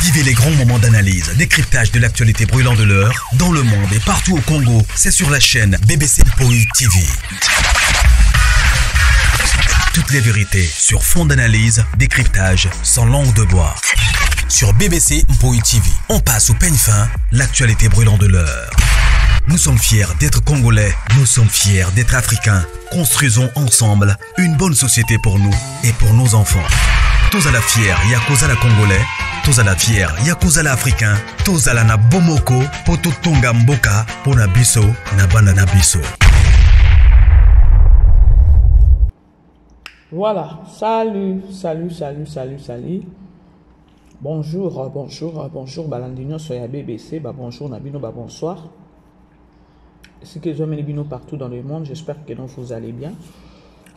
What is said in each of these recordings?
Vivez les grands moments d'analyse, décryptage de l'actualité brûlante de l'heure, dans le monde et partout au Congo. C'est sur la chaîne BBC Mpoï TV. Toutes les vérités sur fond d'analyse, décryptage, sans langue de bois. Sur BBC Mpoï TV, on passe au peigne fin, l'actualité brûlante de l'heure. Nous sommes fiers d'être Congolais, nous sommes fiers d'être Africains. Construisons ensemble une bonne société pour nous et pour nos enfants. Tous à la fière, Yakozala Congolais. Tous à la fière, Yakozala Africain. Tous à la na Bomoko, Poto Tonga Mboka, Pona Biso, Nabana Nabiso. Voilà, salut. Bonjour, Balandino sur la BBC, bonjour Nabino, bonsoir. C'est que je mets Nabino partout dans le monde, j'espère que vous allez bien.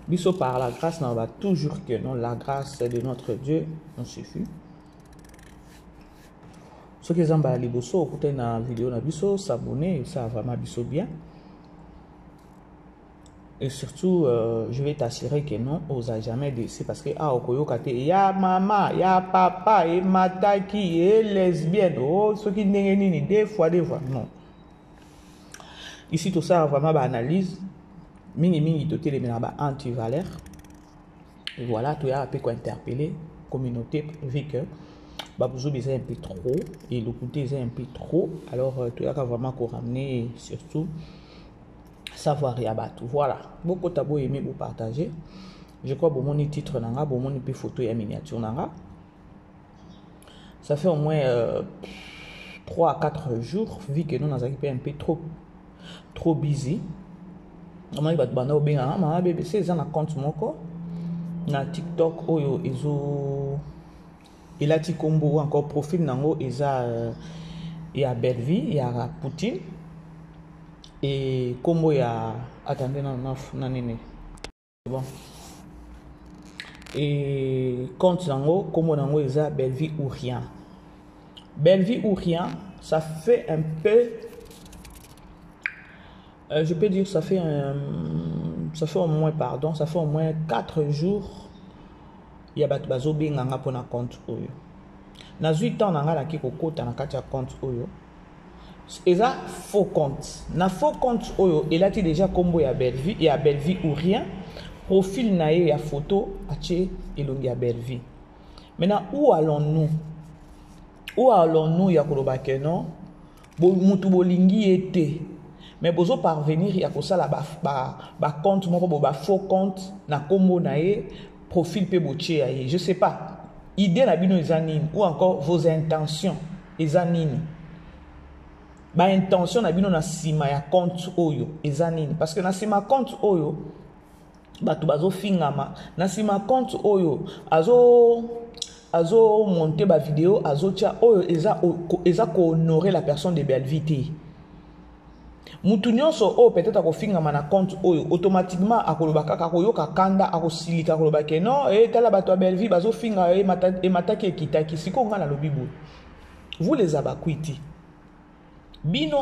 Biso par la grâce, on va toujours que non, la grâce de notre Dieu, on suffit. Ceux qui ont les bosso, écoutez la vidéo, s'abonner, ça va vraiment biso bien. Et surtout, je vais t'assurer que non, on n'a jamais décès parce que il y a maman, il y a papa, et mataki, et lesbienne, oh, ceux qui n'ont des fois, non. Ici, tout ça, vraiment, analyse. Mini, tout est anti-valeur. Et voilà, tu as un peu quoi interpeller communauté, vu que Babouzo est un peu trop, et le côté est un peu trop. Alors, tu as vraiment qu'on ramener surtout. Savoir et abattre. Voilà. Beaucoup d'abo aimé vous partager. Je crois que mon titre nanga, mon photo et miniature nanga. Ça fait au moins 3 à 4 jours, vu que nous avons un peu trop busy. Comment il va te bando bien, ma BBC, ça n'a compte mon corps. Na TikTok, oyo, ezo. Il a ti combo encore profil nango, eza et à Belleville, il y a Poutine. Et comme il y a... Attendez, non, bon. Et compte nango, comme nango, il y a Belleville ou rien. Belleville ou rien, ça fait un peu... je peux dire, ça fait au moins, ça fait au moins 4 jours. Il y a Batbazo Benganga pour na compte oyo. Na 8 ans, nanga la kiko kota na katia compte oyo. Et ça, faux compte. Na faux compte oyo, il a déjà combo ya Belleville, il y a Belleville ou rien. Profil na ya photo, ache elongi ya Belleville. Maintenant, où allons-nous? Où allons-nous ya kolobake non? Mutu bolingi ete. Mais bozo parvenir ya kosala ba compte moko ba faux compte na combo na ye, profil pe boche ya ye. Je sais pas. Idée na bino ezanini ou encore vos intentions ezanini. Ba intention na bino na sima ya compte oyo ezanini parce que na sima compte oyo batu bazo fingama na sima compte oyo azo monter ba vidéo azo tia oyo eza ko honorer la personne de Belleville. Mutu nyonso o peut-être akofingama na compte oyo automatiquement akolobaka kakoyoka kanda akosilika kolobaka non tala bato ya Belleville bazo finga mataki ekitaki siko nga na lobibo. Vous les abakwiti Bino,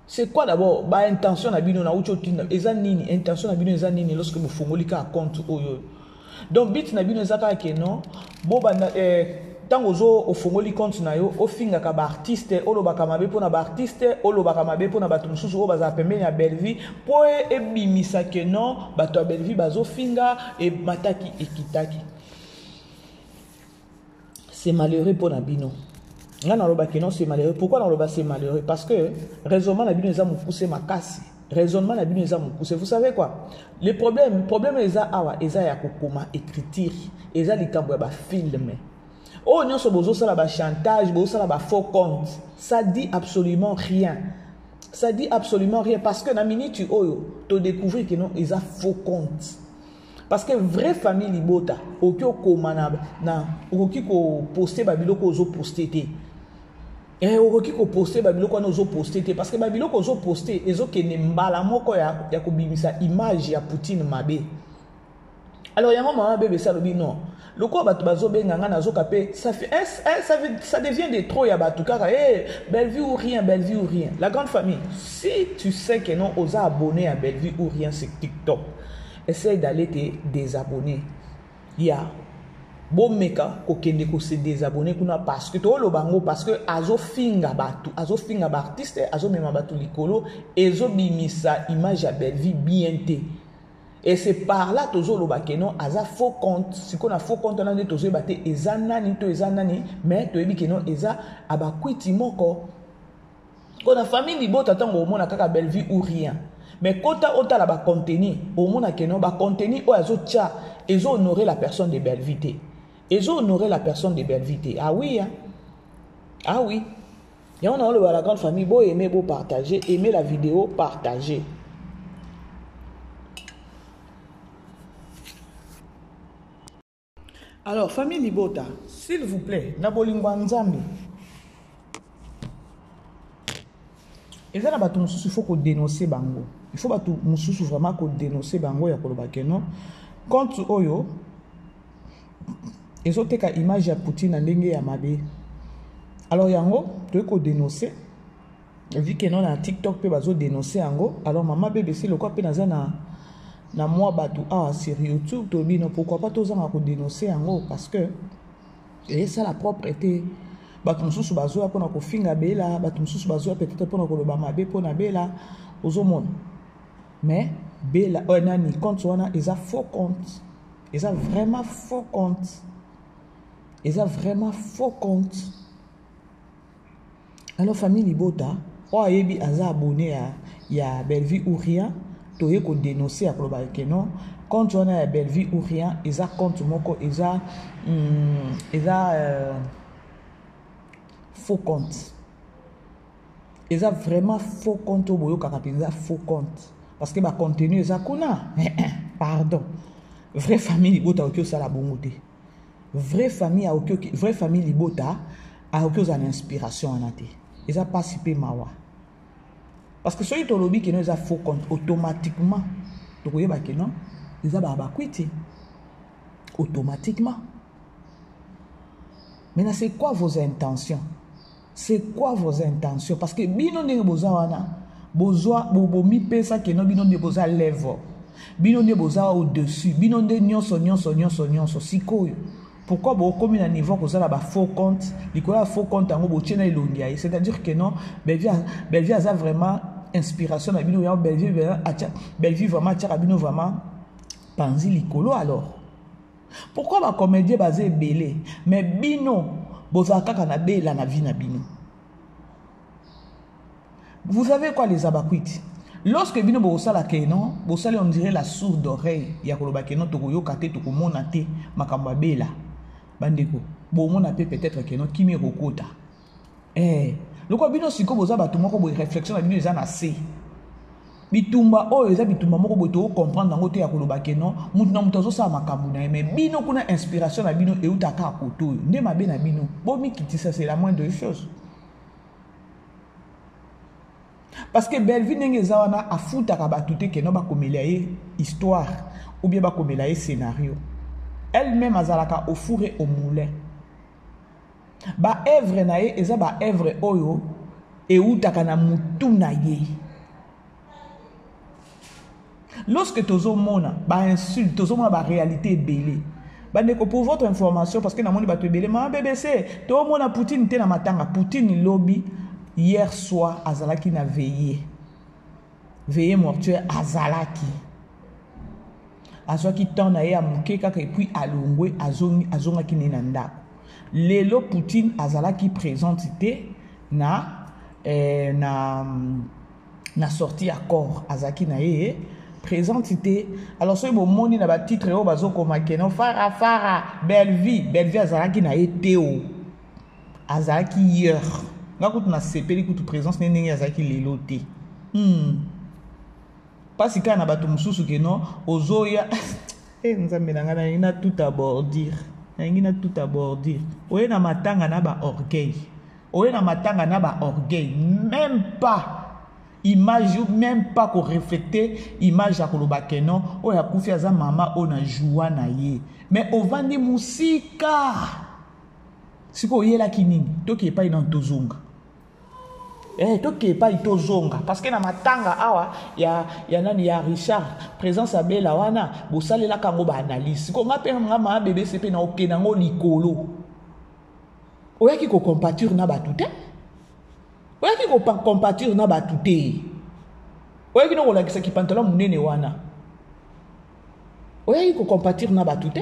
c'est quoi d'abord? Ba intention na bino na ucho tina eza nini? Intention na bino eza nini lorsque vous fongolika compte oyo. Donc bit na bino eza ka ke non. Bo banda tango zo ofongoli compte na yo, ofinga ka ba artiste, olobaka mabe pona ba artiste, olobaka mabe pona bato mususu o baza pembeni ya Belleville, po ebimisa ke non, bato ya Belleville bazo finga e mataki ekitaki. C'est malheureux pour na bino. Non, c'est malheureux. Pourquoi c'est malheureux? Parce que raisonnement n'a bien nous pousser ma casse. Raisonnement n'a bien nous pousser. Vous savez quoi? Le problème est awa, eza ya kokoma écriture, eza likambo ba film. Oh non, so bozo sala ba chantage, bozo sala ba faux compte. Ça dit absolument rien. Ça dit absolument rien parce que na minute oyo, to découvrir que non, eza faux compte. Parce que vraie famille libota, okyo komana na okoki ko poster ba biloko ozo poster te. Et okoki ko poster ba biloko na ozo poster te parce que ba biloko ozo poster ezo kene mbala moko ya kobimisa image ya Poutine mabe. Alors yango maman bébé ça lobi non. Loko bato bazo benga na zo kapé ça devient de trop ya bato kaka Belleville ou rien. La grande famille, si tu sais que non osa abonné à Belleville ou rien sur TikTok. Essaye d'aller te désabonner. Il y a Bon meka ko kende ko se désabonner kuna parce que to lo bango parce que azo finga ba artiste azo mema batu likolo ezo bimisa image ya belle vie bien té. Et c'est par là tozo lo bakeno aza faux compte si qu'on a faux compte na de tozo baté ezanani to ezanani mais to yebi keno eza abakwiti moko. Ko na famille libota tango mona kaka belle vie ou rien. Mais quand on a la contenu au monde keno ba contenu o azo tcha ezo honorer la personne de belle vie. Ils ont honoré la personne de belle vie. Ah oui, hein? Ah oui. Et on a la grande famille, beau aimer, beau partager, aimer la vidéo, partager. Alors, famille Libota, s'il vous plaît, Nabolingwa Nzambi. Et ça, il faut qu'on dénonce bango. Il faut vraiment qu'on dénonce bango ya kolobakeno. Contre Oyo. Ils ont été image à Poutine en ligne à Mabé. Alors, yango, tu peux dénoncer. Vu que non, TikTok peut dénoncer yango. Alors, maman bébé, si le quoi peut na moi batou sur YouTube, tu dis non, pourquoi pas tous en dénoncer yango parce que et ça la propreté. Batou msusu bazo pour na ko finga bela, batou msusu bazo peut-être pour na ko loba mabé pour na bela aux monde. Mais bela nani compte wana ils a faux compte. Ils a vraiment faux compte. Ils ont vraiment faux compte. Alors, famille Libota, on a abonné à Belle Vie ou Rien, tu as dénoncé à Klobakeno. Quand on a Belle Vie ou Rien, ils ont compte moko, ils ont faux compte. Ils ont vraiment faux compte au boyo ils ont faux compte. Parce que le contenu, ils ont pardon. Vraie famille Libota, ok, ça la bonne. Vraie famille Libota a aucune inspiration en athée. Ils ont participé mawa. Parce que celui qui lobby qui nous a faux compte automatiquement, donc vous voyez non, ils ont babakwiti automatiquement. Maintenant c'est quoi vos intentions? C'est quoi vos intentions? Parce que bino ne boza wana, boza bomi pesa que non bino ne boza level, bino ne boza au-dessus, bino ne nyonso sikoyo. Pourquoi vous comme un niveau que vous avez faux compte, les faux compte en gros c'est-à-dire que non, Bellevue a vraiment inspiration à bino, Bellevue vraiment tire à bino vraiment panzi likolo alors. Pourquoi ma comédie basée belé, mais bino bozaka kana bela na vie na bino. Vous savez quoi les abakwiti? Lorsque bino bosala kenon, bosala on dirait la sourde oreille, ya koloba kenon tokoyo kate tokomona te makamba bela. Bandeko, bon on appelle peut-être que non kimi rokota. Le quoi bino siko boza batu moko bo réflexion na bino eza na se. Bitumba o eza bitumba moko bo to comprendre ngote ya koloba ke non, mutu na mutu azosa makambu na mais bino kuna inspiration na bino eutaka akoto. Nde mabe na bino. Bo mi kitisa c'est la moindre chose. Parce que Bellevue ndenge zawana afuta ka batute ke no ba komela histoire ou bien ba komela scénario. Elle-même azalaka au four et au moulin. Ba œuvre na ye eza ba œuvre oyo e utaka na mutu na ye. Lorsque tozo mona ba insulte, tozo mona ba réalité belé. Bandeko pour votre information parce que na moni ba to belé ma BBC, to mona Poutine te na matanga, Poutine lobby hier soir azalaki na veillée. Veillée mortuaire azalaki. Azwaki temps na ye a muke kaka et puis alongwe azonga ki nenda. Lelo Poutine azalaki présentité na sortie accord azaki na ye présentité. Alors ce moni na ba titre o bazoko makeno fara Bellevue azalaki na ye teo azalaki hier ngakutu na sepeli kutu présence nenge azalaki lelo te. Parce que na bato mususu ke non ozoya nzambe na ngana ina tout abordir ina tout abordir oye na matanga na ba orgueil même pas image même pas ko refléter image ya koloba ke non o ya kufi aza mama o na joie na ye mais ovandi musika siko yela kinini toki epai na tozonga toke pa ito zonga parce que na matanga awa ya nani ya Richard présence abela wana bosalela kango ba analyse ko ngape ngama bébé CP na okena ngo likolo oyaki ko compatir na batute oyaki ko compatir na batute oyaki no kolakisa ki pantalon munene wana oyaki ko compatir na batute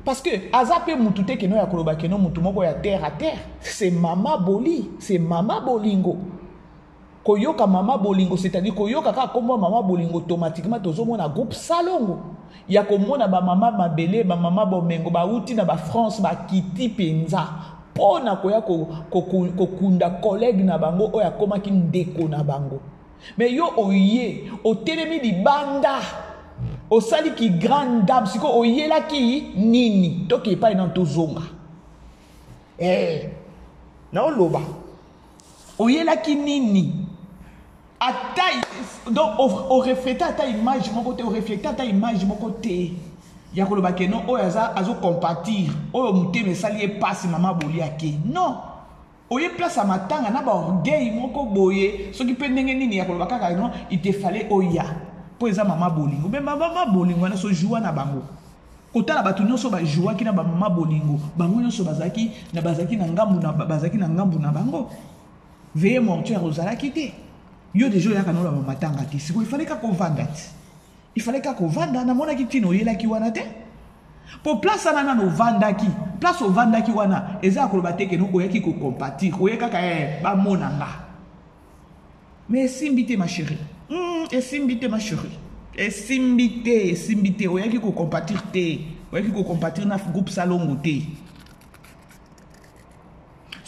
parce que azape mutute keno ya koloba keno mutu moko ya terre à terre c'est mama boli c'est mama bolingo koyoka mama bolingo c'est-à-dire koyoka ka kombo mama bolingo automatiquement tozomona groupe salongo ya komona ba mama mabele ba mama bomengo ba uti na ba France ba kiti penza pona koya kokunda collègue na bango oya komaki ndeko na bango mais yo oye otelemi libanda osali ki grande dame siko oyela ki nini toke pa ina tozonga na oloba oyela ki nini atai donc au refléter ta image mon côté au refléter ta image mon côté ya koloba ke non oyo azo compatir oyo muteme sali e passe mama boli ake non oye place à matanga na ba orgueil moko boye soki pe ndenge nini ya koloba kaka non il te fallait oya po eza mama bolingo mais mama bolingo na so joua na bango kota na batu nyonso ba joua ki na ba mama bolingo bango nyonso bazaki na ngambu na bango veye mortuaire ozalaki te yo déjà ya kanola matanga te siko il fallait ka kovanda il fallait ka kovanda na mona ki tino yela ki wana te po place na no vanda ki place o vanda ki wana eza koloba te ke no oyaki ko compatir oyeka ka ba monanga mais simbité ma chérie simbité ma chérie simbité oyaki ko compatir te oyaki ko compatir na groupe salongo te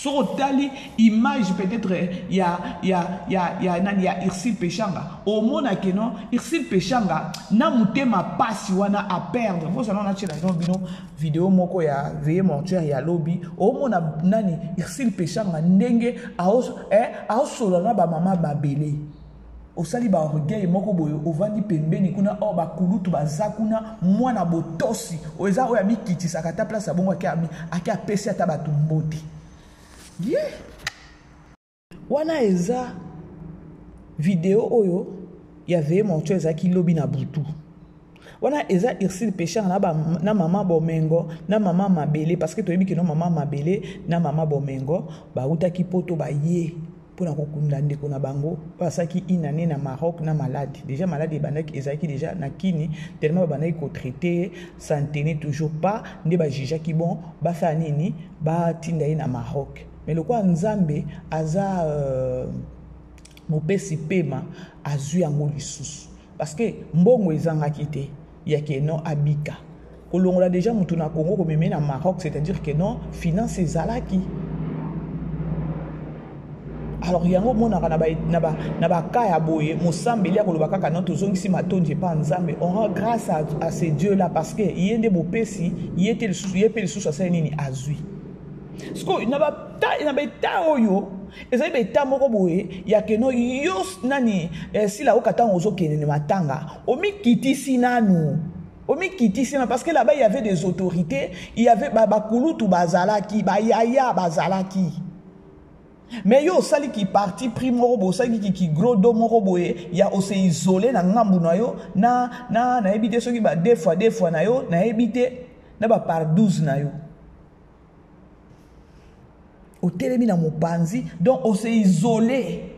sur tali image peut-être il y a Irsil Pechanga au monde que non Irsil Pechanga na mutema passe wana à perdre vous allons acheter dans bino vidéo moko ya veille mortuaire ya lobby au monde nani Irsil Pechanga ndenge a solo na ba mama babele osali ba orgueil moko boyo ovandi pembeni kuna o ba kulutu bazakuna mwana botosi oza oya mikiti sakata place bongo aki apesi ata batu mbote yeah. Wana eza vidéo oyo ya veille mortuaire ezaki lobi na butu wana eza Irsil Pechanga na mama bomengo na mama mabele parce que toyebi ke no mama mabele na mama bomengo bautaki poto baye pour kokunda ndeko na bango pasaki inane na Maroc na malade déjà malade bandaki ezaki déjà na kini tellement bandaki ko traiter santé toujours pas nde ba jija ki bon ba fa nini ba tinda na Maroc mais le quoi nzambe aza mopesi pema azui yango lisusu parce que mbongo ezangaki te ya ke non abika kolongola déjà mutu na Congo ko meme na Maroc c'est-à-dire que non finance ezalaki alors yango mona na ba kaya boye mosambeli akoloba kaka non tozongisi matondi pa nzambe on rend grâce à ces dieux là parce que yende mopesi yete le sous ça nini azui sko na ba ta oyo ezali beta moko boye ya keno yo nani sila okata ozo kenene matanga omikitisi nanu omikitisi parce que là-bas il y avait des autorités il y avait bakulutu bazalaki bayaya bazalaki mais yo sali ki parti primo robo sali ki gros do moko boye ya ose isolé na ngambu na yo na ebité soki ba deux fois na yo na ebité na ba par 12 na yo au telemi na mopanzi donc on s'est isolé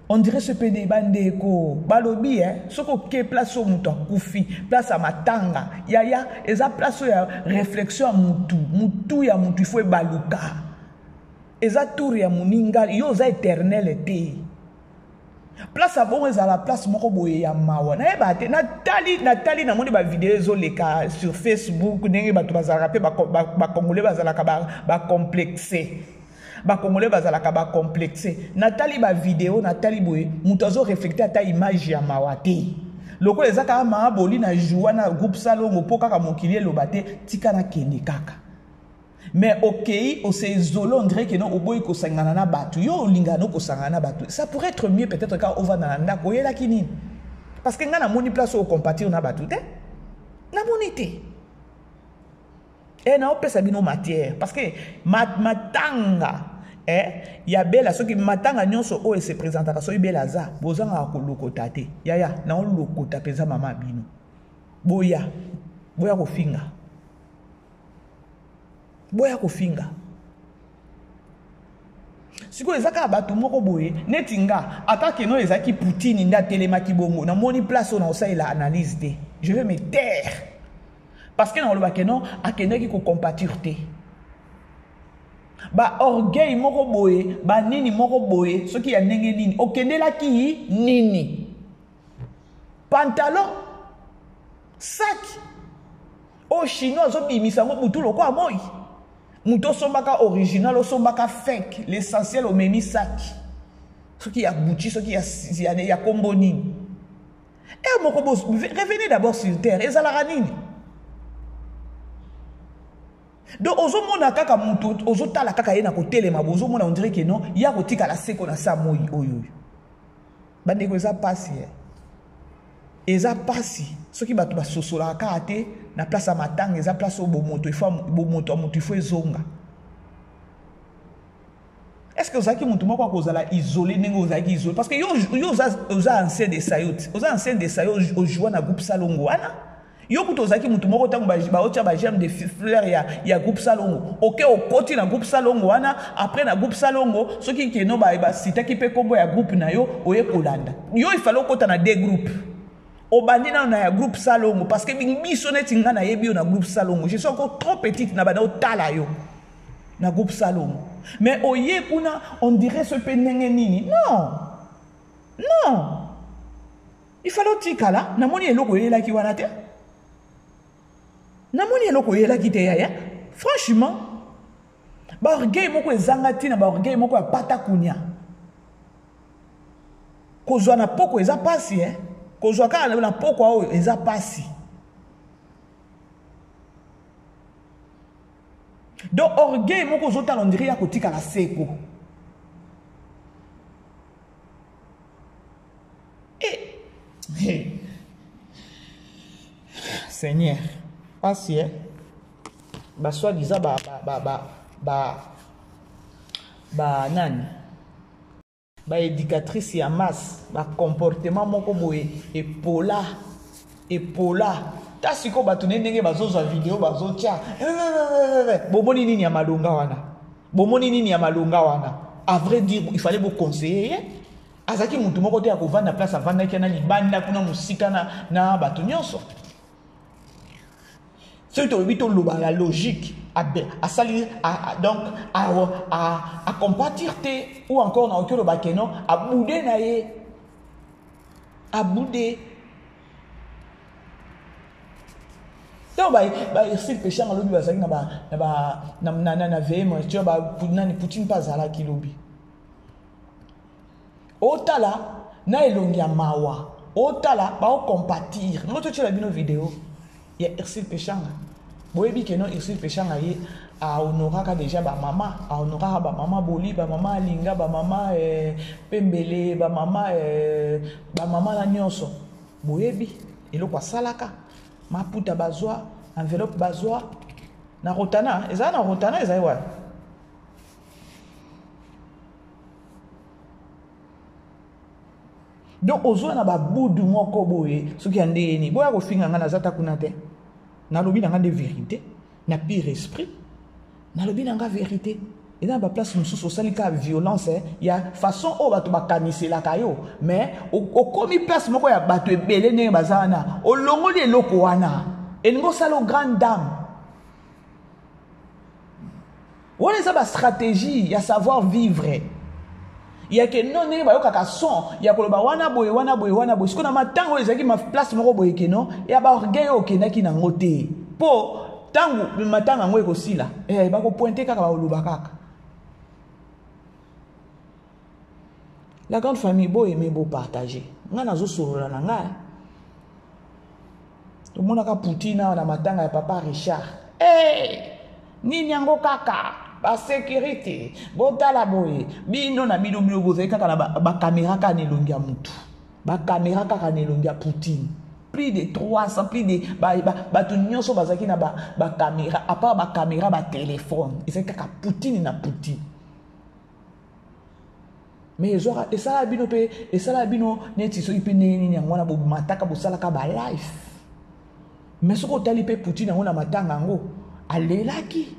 on dirait ce PD bandeko balobi soko ke place au mutu akufi place à matanga ya eza place ya réflexion à mutu ya mutu il faut baluka eza tour ya muninga yo za éternel te place à bon eza la place moko boye ya mawa na eba te natali na moni ba vidéo ezoleka sur Facebook ndenge bato bazalaka pe ba congolais bazalaka ba complexé ba congolais bazalaka ba complexé natali ba vidéo natali boye mutu azo reflecter ta image ya mawa te loko ezaka ma boli na joua na groupe salongo po kaka mokili eloba te tika na kende kaka mais ok on s'est isolé on dirait que non oboyi ko sangana na batu yo lingano ko sangana na batu ça pourrait être mieux peut-être quand on va dans la ko yela kini parce que ngana moni place au compatir na batu te na monité et na opesa bino matière parce que matanga ya bela soki matanga nyonso oyo se présentaka soki bela za bozanga kolokota te yaya na olokota peza mama bino boya kofinga sikoyo ezaka bato moko boye neti nga atake no ezaki Poutine nda telemaki bongo na moni place on osa la analyse te je vais me taire parce que na olobake non akendaki ko compatir te ba orgueil moko boye ba nini moko boye soki ya ndenge nini okendelaki nini pantalon sac o chinois zo bimisa ngo butu lokwa moi muto sombaka original o sombaka fake l'essentiel au memi sac soki ya bouti soki ya kombo nini moko boss revenez d'abord sur terre ezalaka nini. Donc ozomona kaka mutu ozotala kaka ye na kotelema bozomona on dirait que non ya kotika la seko na sa moi oyo bandeko eza pasi eza pasi soki bato basosola kaka te na place ya matanga eza place o bomoto ifo ezonga. Est-ce que ozaki mutu moko akozala isolé ndenge ozaki isolé parce que yo oza ancien de sayot oza ancien de sayot ojoua na groupe salongo wana yo kuto ozaki mutu moko tango baotia ba germe de fleur ya groupe salongo oke okoti na groupe salongo wana après na groupe salongo soki keno ba sitaki pe kombo ya groupe na yo oye kolanda yo il fallait okota na deux groupes obandi na ya groupe salongo parce que biso neti nga na yebi yo na groupe salongo je suis encore trop petite na bana otala yo na groupe salongo mais oye kuna on dirait ce pe ndenge nini non il fallait otikala na moni eloko yelaki wana te namoni eloko yelaki te yaya franchement ba orgueil moko ezanga tina ba orgueil moko ya pata kunya kozwa na poko eza pasi kozwa kaka na poko oyo eza pasi. Donc orgueil moko ozotala on dirait ya kotika la seko Seigneur pasi ba soi-disant nani ba éducatrice ya masse ba comportement moko boye epola ta siko bato ndenge bazozwa video bazotia bomoni nini ya malonga wana à vrai dire il fallait vous conseiller azaki mutu moko te ya kovanda place avandaki na libanda kuna musika na bato nyonso ce qui est la logique donc à compatir ou encore na okyo ba keno a boudé na ye a boudé donc si péché en lobby bazaki na VM tu ba Poutine pas ala ki lobby otala na elongi ya mawa otala ba o compatir ngoto tu la bino vidéo il y a Ursule Péchanga. Boyebi que non Ursule Péchanga ye a honoraka déjà ba maman, a honoraka ba maman Boli, ba maman Linga, ba maman Pembele, ba maman la nyonso. Boyebi eloko salaka maputa bazwa enveloppe bazwa na rotana eza wa donc ozo na ba budu moko boye soki ande ni boya ko finga ngana zata kuna te na lobi na de vérité na pire esprit na lobi na vérité et dans ba place mususu salika violence ya façon o bato bakanisela kayo mais o komi place moko ya bato ebele ne bazana o longoli eloko wana elingo salo grande dame wala eza ba stratégie ya savoir vivre. Il y a que non ne ba yoka son ya koloba wana boye siko na matango ezaki ma place moko boye ke non ya ba orgueil okendaki na ngote po tango matanga ngo ekosila ba ko pointer kaka ba oluba kaka. La grande famille boye mais beau partager nga nazo solola na nga to mona ka Poutine na matanga ya papa Richard ni nyango kaka ba sécurité botala boye bino na bino bozali kaka na ba caméra ka nelongi ya mutu ba caméra kaka nelongi ya Poutine plus de 300 plus de ba to nyonso bazaki na ba caméra à part ba caméra ba téléphone ezali kaka Poutine na Poutine mais et ça la bino pe et ça la bino neti so ipe neni nyangwana bo mataka bo sala ka ba life mais soko tali pe Poutine ngona matanga ngo alelaki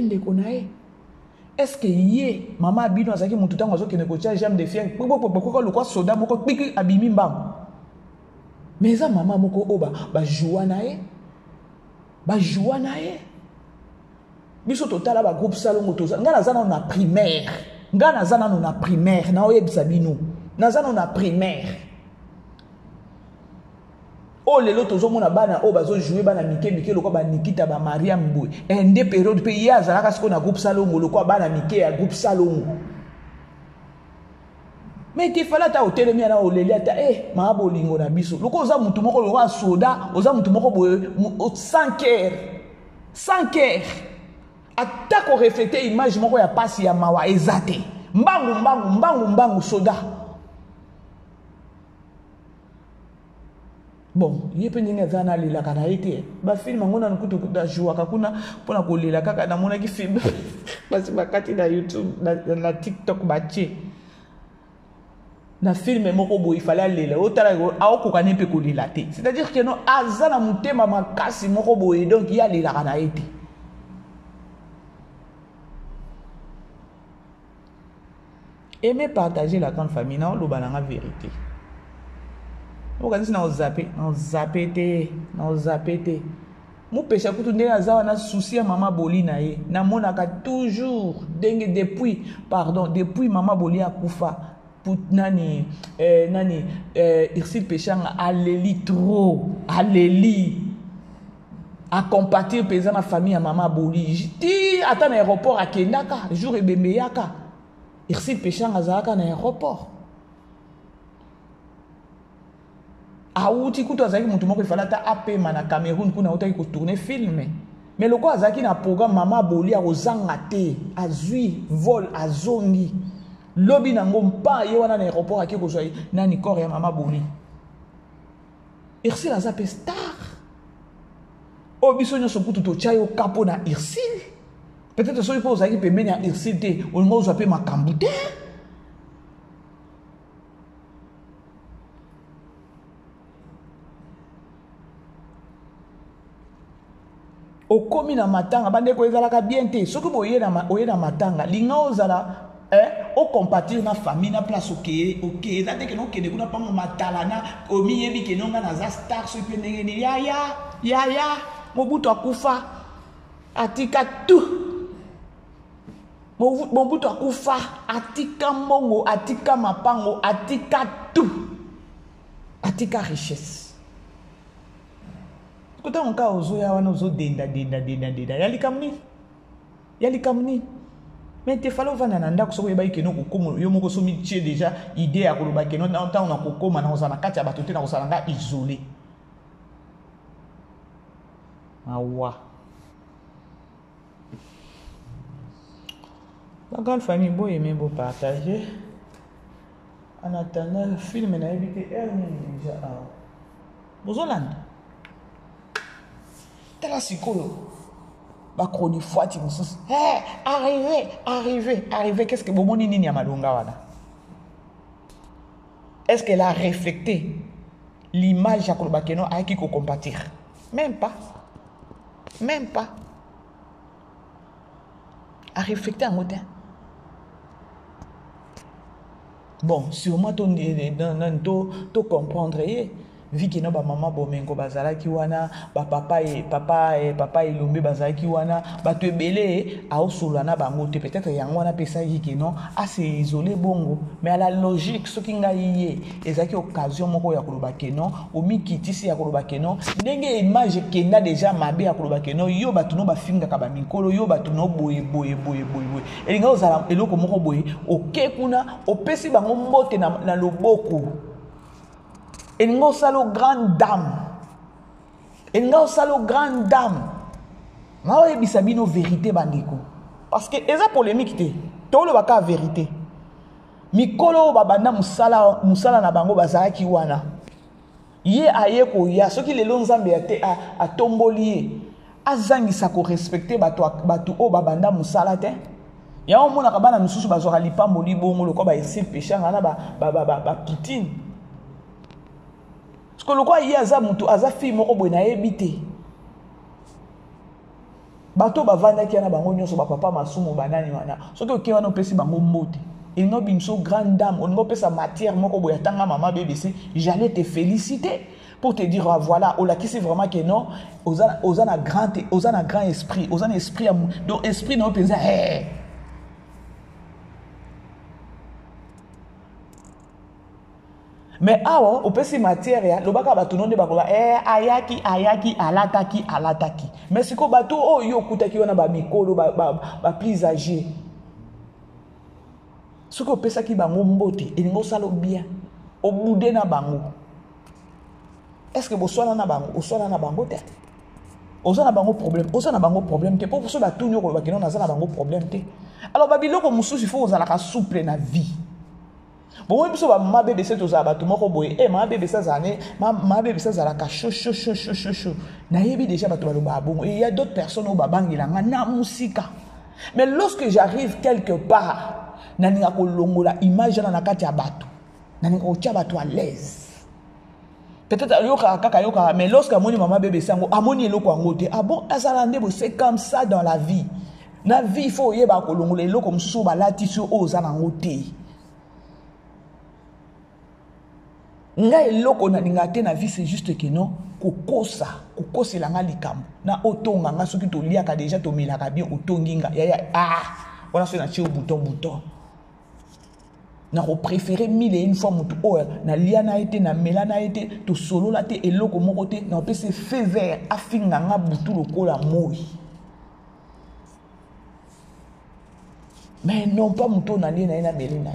ndeko nae. Est-ce que yé mama bino azaki mutu tango zo kene ko tia jambe de fier ko le quoi soda moko piki abimi mbang mais ça mama moko oba ba joua nae biso totala ba groupe salongo toza nga nazana na primaire na oyebisa bino nazana na primaire o lelo tozomona bana o bazo jouer bana mike lokwa ba Nikita ba Maria Mboui ende période pe ya azalaka siko na groupe salongo lokwa bana mike ya groupe salongo mais te fala ta hotel mi na oleli ata ma bolingo na biso lokwa oza mutu moko lokwa soda oza mutu moko boye 5 heures atako refléter image moko ya pasi ya mawa ezate mbangu soda. Bon, yepe ndenge zana lila kana ete ba film ngona nkutu da joua kakuna pona ko lila kaka na mona ki film basi bakati na YouTube na TikTok bache na film moko boy fallait lila otala aokoka ne pe ko lila te, c'est-à-dire que non azana mutema makasi moko boy donc ya lila kana ete. Aimer partager la grande famille na lo bananga vérité. Okanisi na ozapete mu pesha kutu ndenge azawa na souci ya mama boli na ye na monaka toujours denge depuis mama boli akufa put nani Irsil Peshanga aleli a compatir pesa na famille ya mama boli ti ata na aéroport akendaka jour ebembeyaka Irsil Peshanga azalaka na aéroport auti kutu azaki mutu moko ifala ta apema na Cameroun kuna otaki ko tourner film mais loko azaki na programme mama boli akozanga te azui vol azongi lobi nango mpa ye wana na aéroport aki kozwa nani corps ya mama boli Irsil azape star o biso nyoso kutu to chayo kapo na Irsil peut-être so ipo ozaki pembeni ya Irsil te olingo ozwa pe makambu te. Okomi na matanga bande ko ezalaka bien te soki boye na matanga linga ozala o compatir na famille na place OK ezate ke no kende kuna pa matala na omi yebi ke no ngana za star so pe ndenge ni ya Mobutu akufa atika tu Mobutu akufa atika mbongo atika mapango atika tu atika richesse. Kota onka ozoya wana ozo denda yali kamni mais te falo vana na ndako soko yeba ikeno kokomo yo moko so mi tie déjà idée ya koloba keno na ntango na kokoma na ozana kati ya bato te na kosala nga isolé awa la grande famille beau aimer beau partager en attendant le film na évité déjà bozolanda tala sikolo ba kroni fuati mususu arrivé qu'est-ce que bomoni nini ya malonga wana est-ce qu'elle a reflété l'image ya koloba keno ayaki ko compatir même pas a reflété en motin bon sûrement to comprendre vi kino ba mama bomengo bazalaki wana ba papa ilombe bazalaki wana bato ebele aosula na bango te peut-être yango wana pesa yikino assez isolé bongo mais à la logique soki ngai ye ezaki occasion moko ya koloba keno omikitisi ya koloba keno ndenge image kenda déjà mabe ya koloba keno yo bato no bafingaka ba mikolo yo bato no boye elinga ozala eloko moko boye okekuna opesi bango mbote na loboko. Elingo salo grande dame. Na oyebisa bino vérité bandeko. Parce que eza polémique te. Tolo baka vérité. Mikolo babanda musala na bango bazalaki wana. Ye ayeko ya soki lelo nzambe ya te a tomboli ye. Azangisa ko respecter batu o babanda musala te. Ya on mona kabana misusu bazora lipambo libongo le ko ba essayer péché ngana ba Poutine. Parce que le quoi hier aza mutu aza fille moko boy na ebité. Bato bavanda ki na bango nyonso ba papa masumu banani wana. Soki oke wana opesi bango mbote. Et non bimso grande dame, on ne peut sa matière moko boy tanga maman BBC, j'allais te féliciter pour te dire voilà, on la qui c'est vraiment que non, osana grand esprit, osana esprit donc esprit non penser hey. Mais awo opesi matière ya lobaka bato non de bakola ayaki alataki mais siko bato o yo kutaki wana ba mikolo ba plus âgé ce que pesa ki bango mbote elingo salo bien obude na bango est-ce que boswana na bango oswana na bango te osana bango problème te pour so ba tunyo ko ba kino na zana bango problème te alors babiloko mususu il faut osala ka souple na vie bon biso ba mama bébé c'est oza ba tumoko boye mama bébé ça zane mama bébé ça zala ka chaud na yebi déjà ba to ba loba bongo il y a d'autres personnes au babangila nga na musika mais lorsque j'arrive quelque part naninga ko longola image na nakati ya bato naninga ko tia bato à l'aise peut-être yoka kaka yoka mais lorsque amoni maman bébé sango amoni eloko ngote ah bon azala ndebo c'est comme ça dans la vie na vie il faut yeba ko longola eloko mususu ba lati sur oza na ngote nga eloko na ninga te na vie c'est juste que non kokosa langa likambo na otonga nga soki to liaka déjà to milaka bien otonginga ya voilà c'est na tio bouton na ko préférer 1001 fois mutu o na liana été na melana été to solo la te eloko moko te na pese feu vert afinga nga butu lokola moi mais non pas mutu na liana na melina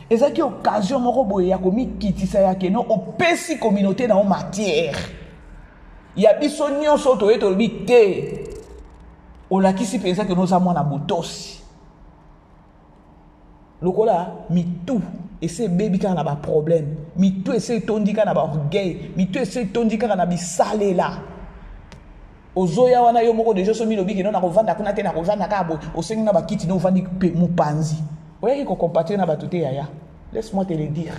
et ça qui occasion moko boye ya komi kitisa ya ke non opesi communauté na matière ya biso nyonso to eto bité o la kisi pensa que nous avons na botosi lokola mitou ese baby kana ba problème mitou ese tondika na ba orgueil mitou ese tondika na bisalela ozoya wana yo moko déjà so milobi ke non na kovanda kuna te na kovanda ka bo osengi na ba kiti no vandi mupanzi oya ki ko compatir na batuté yaya laisse-moi te le dire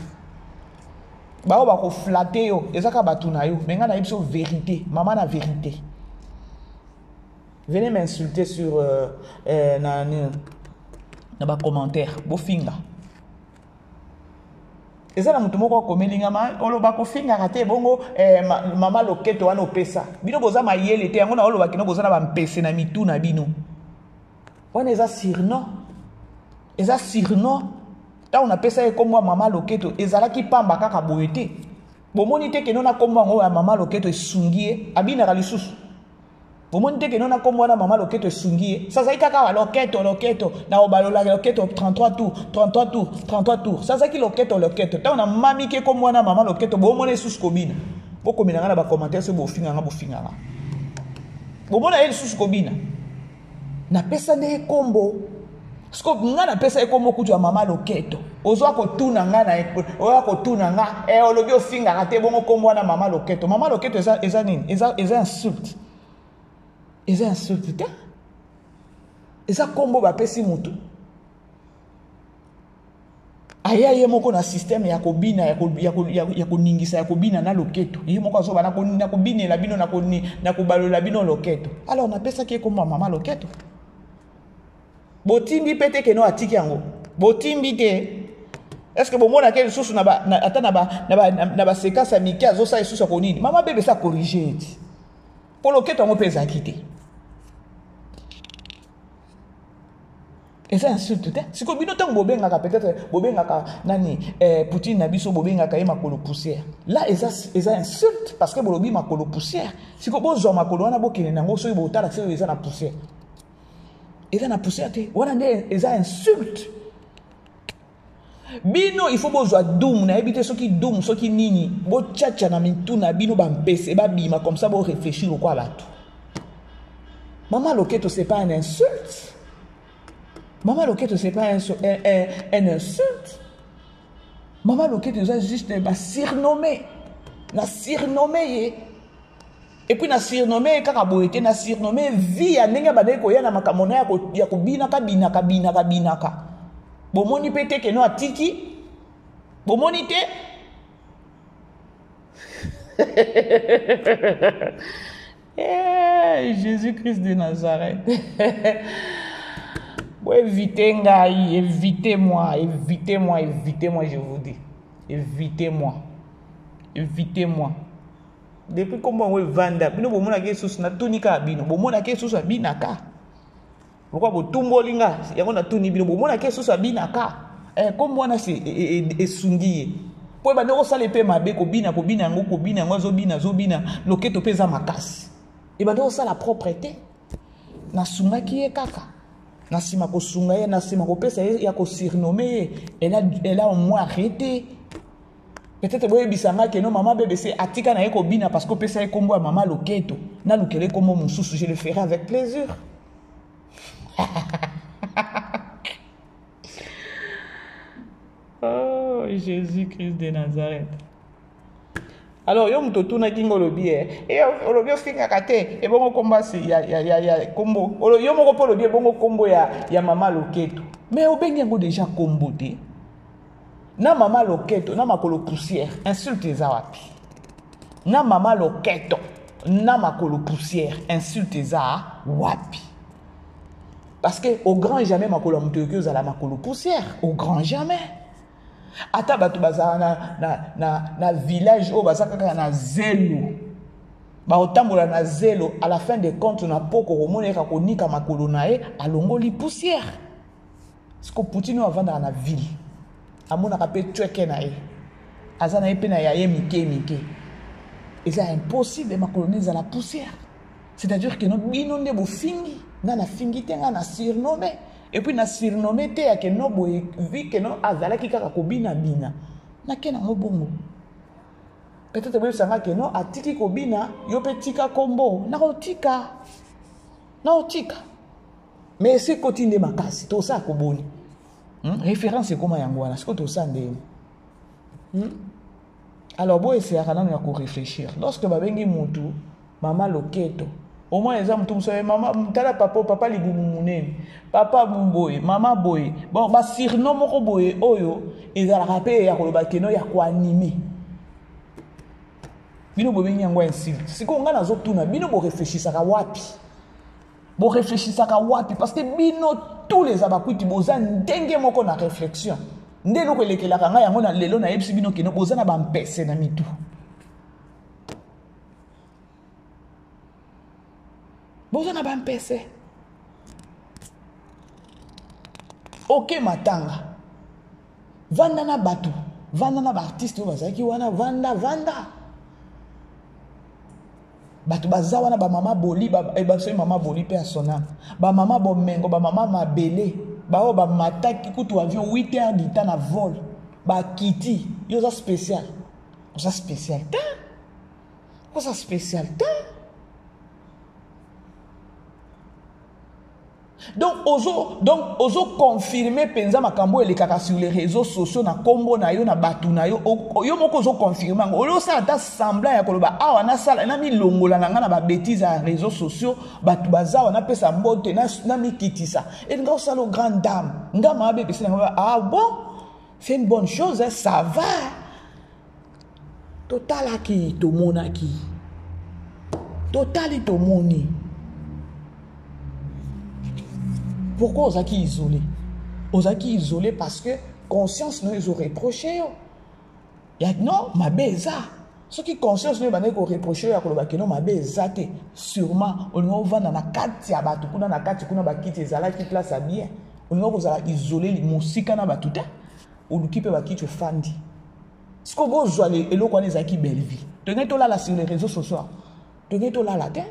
ba o ba ko flatter yo ezaka batu na yo menga na biso vérité maman na vérité venez m'insulter sur na ba commentaire bofinga ezala mutu moko komelinga ma oloba ko finga kate bongo mama loketo wana opesa bino boza mayele te yango na oloba kino boza na ba mpese na mitu na bino wana eza surnom ta on appelle ça comme mama loketo ezala ki pamba kaka boyete bomoni te keno na kombo ngo ya mama loketo esungie abina kalisusu bomoni te keno na kombo na mama loketo esungie ça ça kaka loketo na obalola loketo 33 tours ça ça ki loketo ta on a mami ke kombo na mama loketo bomoni susu kobina bokomina ngana ba commentaire se bofinga nga bomona ele susu kobina na pesa ne kombo sko ngana pesa ekombo kutu ya mama loketo ozwa ko tuna ngana oya ko tuna nga olobi ofinga kate bongo kombo na mama loketo eza nini eza insulte te eza kombo ba pesi mutu aya ye moko na système ya kobina ya koningisa ya kobina na loketo ye moko azoba na kobinela bino na kobalola bino loketo alors na pesa ki kombo mama loketo botimbi pete ke no atiki yango botimbi te est-ce que bomona ke susu na ba séquence amika zo sa susu ko nini mama bébé ça corriger eti pour loketo ngo pesa kité et ça insulte te siko bino tango bobengaka peut-être bobengaka nani Poutine na biso bobengaka ye makolo poussière là eza insulte parce que bolobi makolo poussière siko bozo makolo wana bokene nango so botala se eza na poussière eza na poussière te wana nde eza insulte bino il faut bozwa doum na ebite soki doum soki nini bo tchatcha na mitu na bino ba mpese ba bima comme ça bo réfléchir au quoi bato mama loketo c'est pas une insulte mama loketo c'est pas un insulte mama loketo c'est juste ba surnommé na surnommé Et puis na surnommé kaka boyete na surnommé vie ndenge bade ko ya na makamona ya ko binaka binaka. Bomoni pete ke no atiki. Bomoni te. Jésus-Christ de Nazareth. Évitez-moi, je vous dis. Évitez-moi. Depuis comment on vanda, bino bomona ke susu na tunika bino, bomona ke susu binaka. Pourquoi bo tumbolinga, yango na tuni bino bomona ke susu binaka. Comme wana c'est esungiye. Po ba ndeko sala pe mabe ko bina ngo zo bina loketo peza makasi. Et ba ndeko sala propreté. Na sunga ki e kaka. Na sima ko sunga ye na sima ko pesa ya ko surnommer, elle a au moins arrêté. Peut-être que bisanga que non maman bébé c'est atika na eko bina parce que pesa e kombo maman loketo na lukele kombo mususu je le ferai avec plaisir. Oh Jésus-Christ de Nazareth. Alors yo muto na kingo lobi e lobi finga kate e bongo komba si ya kombo yo moko po lobi bongo kombo ya maman loketo mais obengi ngo déjà kombo te. Na mama loketo, na makolo poussière, insulte za wapi. Na mama loketo, na makolo poussière, insulte za wapi. Parce que au grand jamais makolo muteke za la makolo poussière, au grand jamais. Ata batu baza na village o baza kaka na zelo. Ba otambola na zelo, à la fin des comptes na poko romoneka konika makolo nae alongoli poussière. Parce que Poutine avant dans la ville. Amona kapé tueke na ye azana epe na yaye mike et c'est impossible de coloniser la poussière, c'est-à-dire que no bino nde bo fingi na fingi te na surnommé et puis na surnommé te ya que no bo vi que no azala ki kaka ko bina na kena ngo bongo peut-être bo sanga que no atiki ko bina yo petika kombo na otika mais c'est continue makasi to ça ko boni. Référence c'est comment yango wana, ce que tu sens alors bon essayer à réfléchir lorsque babengi mutu mama loketo au moins les hommes tout ça maman tala papa libumu munene papa mumboy mama boy bon ba surnom moko boy oyo ezala rapé ya koloba keno ya ko animer bino bobengi yango insulte siko nga nazo tuna bino bo réfléchissaka wapi parce que bino tous les abakuiti boza ndenge moko na réflexion ndelo ko lekela kanga yango na lelo na yebisi bino keno boza na bampese na mitu boza na bampese ok matanga vanda na batu vanda na artiste bazaki wana vanda batu bazawa na ba mama boli ba mama boli pe asona ba mama bomengo ba mama mabele ba ba mataki kutu avion 8 heures du temps na vol ba kiti yo za spécial donc ozo confirmer penza makambo elekaka sur les réseaux sociaux na kombo na yo na batu na yo yo moko ozo confirmer ngo lo sa ta semblant ya koloba awa na sala na milongola na nga na ba bêtises à réseaux sociaux batu bazawa na pesa mbote na mikitisa et nga osala grande dame nga mabe pesa nga ah bon c'est une bonne chose hein, ça va total aki to monaki total to moni. Pourquoi Ozaki isolé? Ozaki isolé parce que conscience nous ils ont reproché. Non, ma beza. Ce qui conscience nous ils ont reproché ya koloba que non ma beza te. Sûrement on va dans la kati ya batu kuna na kati kuna bakiti ezala ki place à bien. On va vous isoler les musika na batuta. On nous kipe bakiti fandi. Ce que vous jouez et l'eau qu'on est aki belle vie. Tenez tout là sur les réseaux sociaux. Tenez tout là la tête.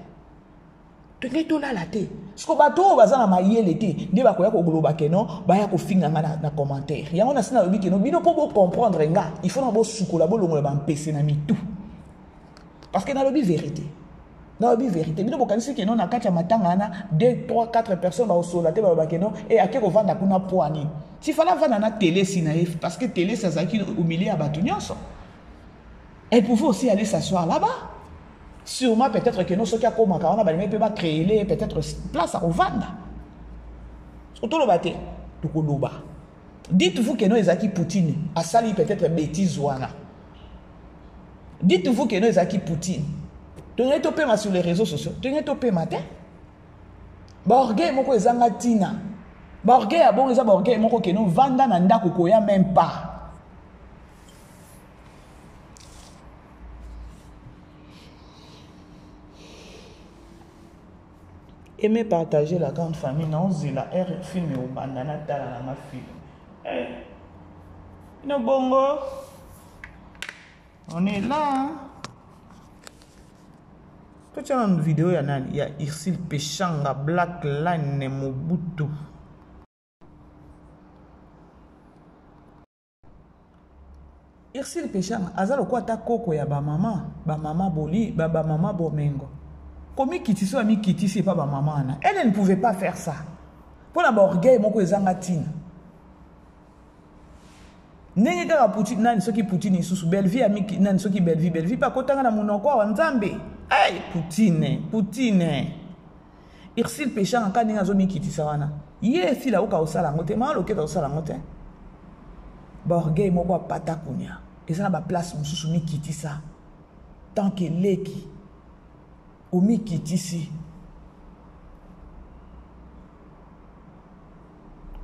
Tenez tout là la tête. Ce que bateau baza na mayele te. Ndi bakoya ko goloba keno, ba ya ko finga na commentaire. Yango na sina lobi keno bino po comprendre nga. Il faut na bo sukola bo longola ba mpese na mitu. Parce que na lobi vérité. Na lobi vérité. Bino bo kanisi keno na kati ya matanga na 2 3 4 personnes ba osola te ba keno et akeko vanda kuna poani. Si fala vanda na télé sinaif parce que télé ça zaki humilier à batu nyonso. Elle pouvait aussi aller s'asseoir là-bas. Sûrement, peut-être que nous, ceux qui ont commencé, on a créé peut-être place à Ovanda. Surtout le bâté, tout le bas. Dites-vous que nous, Ezaki Poutine, a sali peut-être bêtise ouana. Dites-vous que nous, Ezaki Poutine, tu n'es pas sur les réseaux sociaux, tu n'es pas matin. Borgé, mon ko ezanga tina. Borgé, a bon, ezanga borgé, mon ko que nous, vanda nanda kokoya même pas. Aimez partager la grande famille. Non, c'est la R film au bandana tala ma film. No bongo. On est là. Quand tu as une vidéo, il y a Irsil Pechanga, Black Line, Mobutu. Irsil Pechanga, azalo quoi ta koko ya ba mama boli, ba mama bomengo. Comme Kitty soit ami Kitty, c'est pas ma maman. Elle ne pouvait pas faire ça. Pour la borgay, mon cousin Gatine. N'est-ce pas Poutine, nan ce qui Poutine sous belle-vie, ami nan ce qui belle-vie, pas qu'autant na mon encore en Zambie. Aïe, Poutine. Irsil Péchant, quand il y a zomi Kitty Sawana. Yé, si la oka au salangote, mal au quai au salangote. Borgay, mon quoi patakunia. Et ça n'a pas place, mon sous-soumis Kitty ça. Tant qu'il est qui. Omi Kitisi.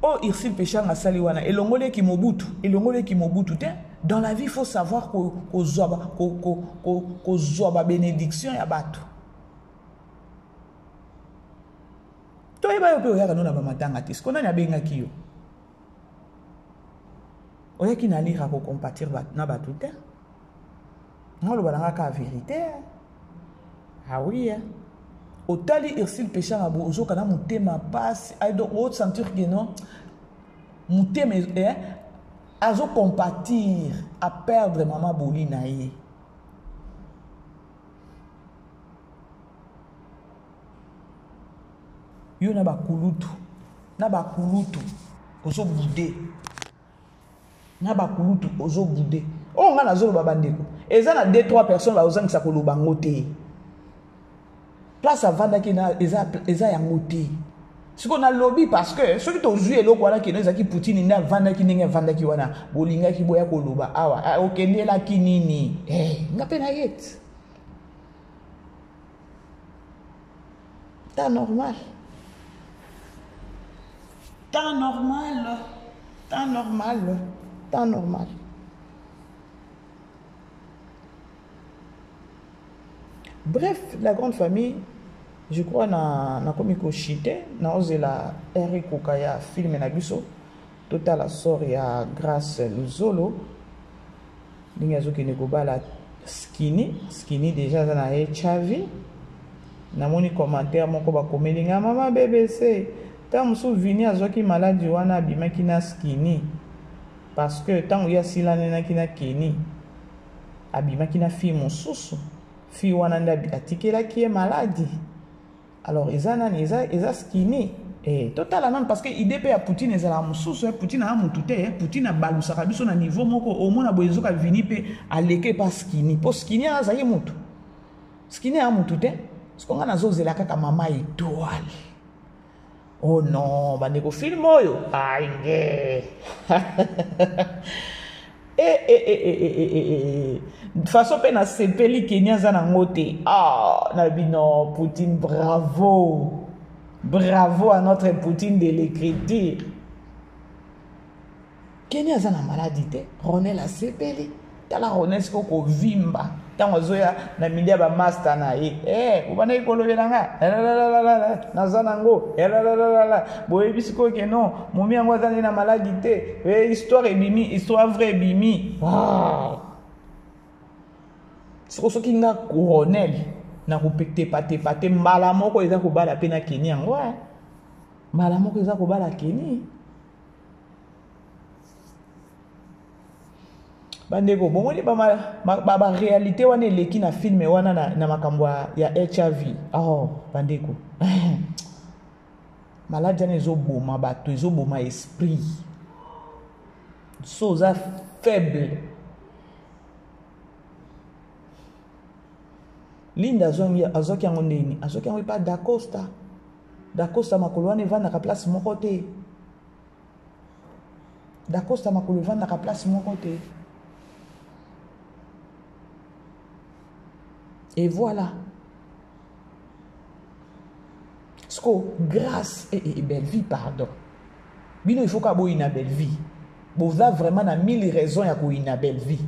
Oh, Irsil Péchang a saliwana. Et l'ongole qui Mobutu. Dans la vie, il faut savoir qu'on zoba bénédiction ya batu. Toi, il va y avoir un peu matanga tis. Qu'on a un benga kiyo. Oya qui n'a lira pour compatir na batu te. On le balanga ka vérité. Ah oui, hein. Au tali Irsil Péchang abo ozo kana mutema passe ai do autre sentir que non mutema hein azo compatir à perdre maman boli na ye. Yo na ba kulutu ozo boudé. Na ba kulutu ozo boudé. Oh nga na zolo babandeko. Eza na 2-3 personnes ba ozangisa koloba ngote. Place à vendre qui na eza ya ngote. Ce qu'on a lobby parce que ceux qui t'ont joué l'eau quoi qui nous a qui Poutine na vendre qui ninga vendre qui wana bolinga qui boya koloba awa okende la kinini ngape na yet. Temps normal. Bref, la grande famille, je crois, na komiko chité, na ose la Eric Kokaya film na biso, total la sort ya grâce Luzolo, ningazo ki negoba la skinny déjà na HIV, na moni commentaire moko ba komelinga maman BBC, ta musu vini azoki maladi wana abimaki na skinny, parce que tant ya silane na kina keni, abimaki na fille mosusu. Fi wananda atikela qui est maladie. Alors eza skinny totalement parce que idée à Poutine ezala mususu Poutine a mutute Poutine a balusaka biso na niveau moko au mona boyezo ka vini pe aleke pas skinny po skinny azaye mutu skinny a mutute ce qu'on a nazozela kaka mama étoile. Oh non bandeko film oyo ainge de façon pe na sepeli Kenya za na ngote na bino Poutine bravo à notre Poutine de l'écriture. Kenya za na maladie te Ronel a sepeli tala Ronel ko vimba tango zoya na milia ba master na ubana ikolobela nga na zanango boye bisiko ke non momi yango azali na maladie te histoire ebimi histoire vraie ebimi soki nga Ronel na kupekte pate mbala moko eza kobala pe na Kenya yango mbala moko eza kobala Kenya bandeko bomoni ba réalité wana eleki na film wana na makambo ya HIV bandeko maladi wana ezoboma bato ezoboma esprit so oza faible Linda azoki yango ndeni azoki yango pas d'Acosta makolo wana evandaka place moko te d'Acosta makolo evandaka place moko te. Et voilà. Grâce et belle vie, pardon. Bino, il faut qu'à une belle vie. Vous avez vraiment 1000 raisons à une belle vie.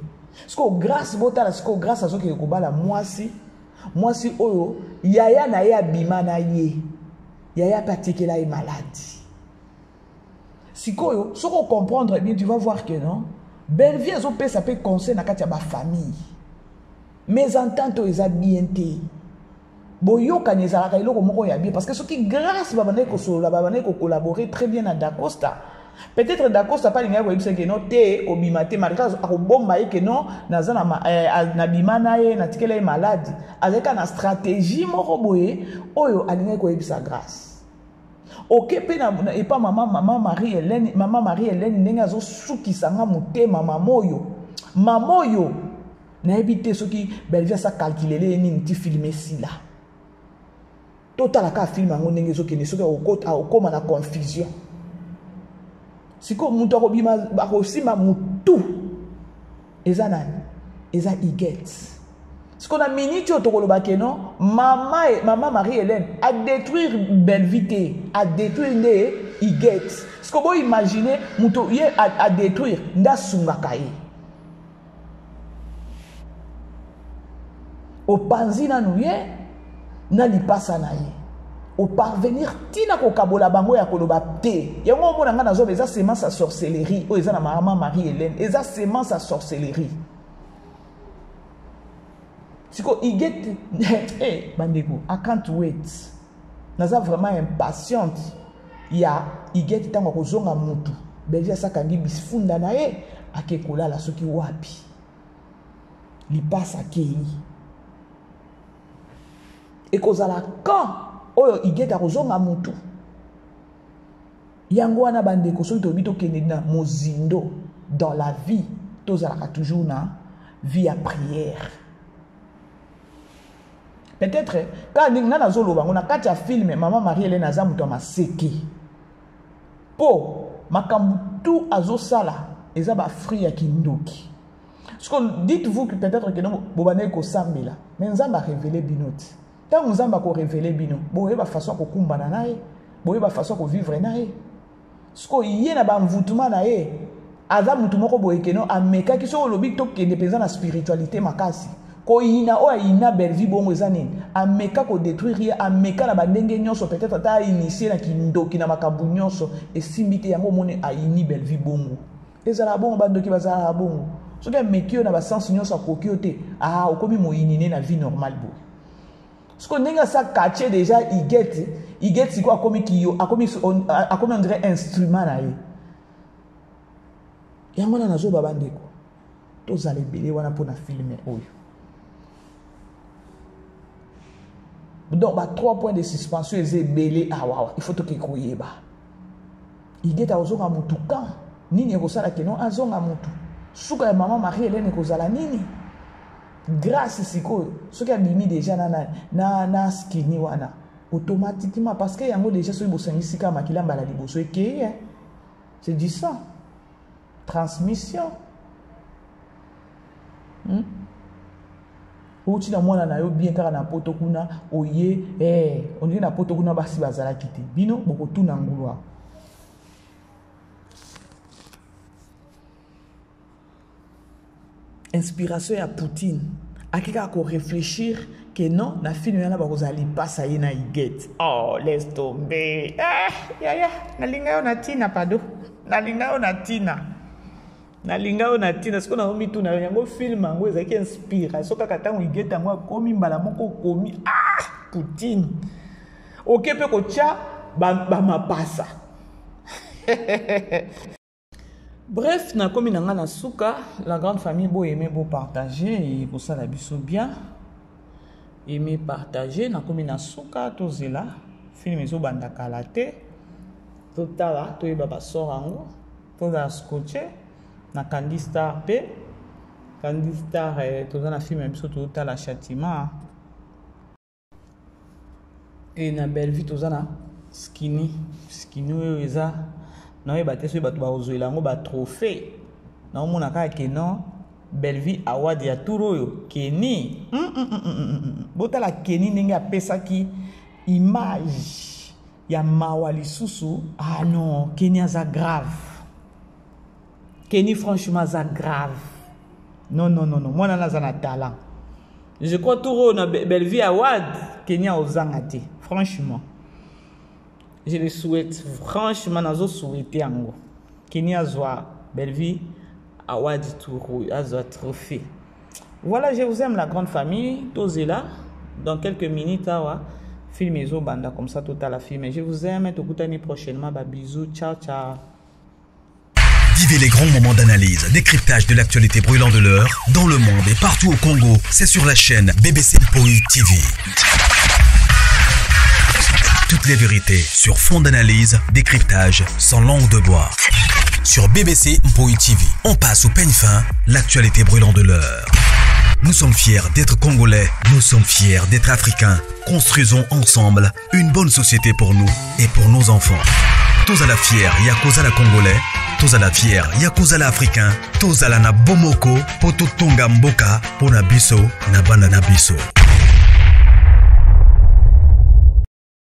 Grâce à ce que vous avez moi si oyo yaya na ya bima na ye yaya patike la maladie. Si koyo ce qu'on comprendre bien tu vas voir que non belle vie ça peut conseiller na kati ya ba famille. Mes ententes eza bien te. Boyoka nezalaka iloko moko ya bien parce que ce qui grâce babane ko solo babane ko collaborer très bien à d'Acosta. Peut-être d'Acosta pas linga ko yebisa que non te ko bimate malgré ko bomba ye que non nazana na bima na ye na tikela malade avec une stratégie moko boye oyo alinga ko yebisa grâce. OK pe na et pas maman Marie-Hélène ndenge zo sukisa nga mutema mamoyo na éviter ce qui belvia ça calculer les ni ti filmer si là total ka film ngo ndenge zo kene so ke okoma na confusion siko mutu akobima akosima mutu eza nani eza iget siko na minute otokoloba ke non maman Marie-Hélène a détruire Belvité a détruire ne iget siko bo imaginer mutu ye a détruire nda sunga kaye au panzina nouye na lipasa na ye au parvenir tina ko kabola bango ya koloba te yango mona nga nazo eza semence à sorcellerie o eza na maman Marie-Hélène eza semence à sorcellerie siko iget bandeko I can't wait naza vraiment impatiente ya iget tango kozonga mutu beja sakangi bisfunda na ye akekola la soki wapi lipasa kei et kozala quand oyo igeta kozonga mutu yango wana bandeko soki tobi tokende na mozindo dans la vie tozalaka toujours na vie à prière. Peut-être quand nina nazoloba ngona kati ya film maman Marie-Hélène aza mutu maseke po makambu tout azosala eza ba fruit ya kindoki. Dites-vous que peut-être que non bobane ko sambela mais nzamba révéler binoti. Tant nous avons révélé bino, boye ba façon ko kumbana nae, boye ba façon ko vivre nae. Sko yé na ba mvutuma nae, aza mutu moko boye keno ameka ki so lobi to ke dépendant na spiritualité makasi. Ko ina o ina belle vie bongo ezani, ameka ko détruire, ameka na ba ndenge nyonso peut-être ta initier na kindoki na makambu nyonso et simbite yango mone a ini belle vie bongo. Ezala bongo ba ndoki bazala bongo. So ke mekio na ba sens nyonso akokio te, okomi mo inine na vie normale bo. Ce qu'on a ça caché déjà, il get c'est quoi comme kio, a comme on dirait instrument là. Et moi na zo babande ko. Tous allez belé wana pour na filmer oyo. Donc 3 points de suspension et belé il faut que koyé ba. Il get a ozonga mutu kan nini ko sala ke non azonga mutu. Suka ya maman Marie-Hélène ko zala nini? Grâce siko ce qui a mis déjà na skini wana automatiquement parce que yango déjà so bosangisi ka makila mbala liboso ekeye c'est du sang transmission outi na mwana na yo bien kaka na poto kuna oye on dit na poto kuna basi bazala kiti bino boko tuna ngulwa. Inspiration à Poutine. A quelqu'un qui réfléchir que non, la film yana ba kozali passa ye na iget. Oh, laisse tomber. Na linga na tina pardon. Na linga na tina. Na linga na tina ce qu'on a mis tout na yango film ngo ezaki inspire. So kaka tango iget ngo komi mbala moko komi Poutine. OK pe ko tia ba mapasa. Bref, na komi nanga na suka, la grande famille beau aimer beau partager et pour ça la biso bien. Aimer partager na komi na suka to zela, film ezo banda kalate. To tala to yeba ba sorango, to za scotché na Candy Star pe. Candy Star to za na film biso to tala châtiment. Et na belle vie tozana skinny eza na ye bateso bato ba ozoela ngo ba trophée na mona ka ke non belle vie award ya turo Kenny botala Kenny ndenge apesaki image ya mawali susu. Ah non, Kenny aza grave. Kenny franchement aza grave. Non, moi naza na talent. Je crois turo na belle vie award Kenny a ozangate. Franchement, je le souhaite. Franchement, nazo souhaiter yango. Kenny azwa belle vie award turo azwa trophée. Voilà, je vous aime la grande famille. Tozela dans quelques minutes awa film ezo banda comme ça tout à la film. Je vous aime et tokutani prochainement. Bah bisous, ciao. Vivez les grands moments d'analyse, décryptage de l'actualité brûlante de l'heure, dans le monde et partout au Congo. C'est sur la chaîne BBC Mpoi TV. Toutes les vérités sur fond d'analyse, décryptage sans langue de bois. Sur BBC Mpoi TV, on passe au peigne fin l'actualité brûlante de l'heure. Nous sommes fiers d'être Congolais, nous sommes fiers d'être Africains. Construisons ensemble une bonne société pour nous et pour nos enfants. Tozala fier, yakozala Congolais. Tozala fier, yakozala Africain. Tozala na bomoko, poto tonga mboka, pona biso, na banda na biso.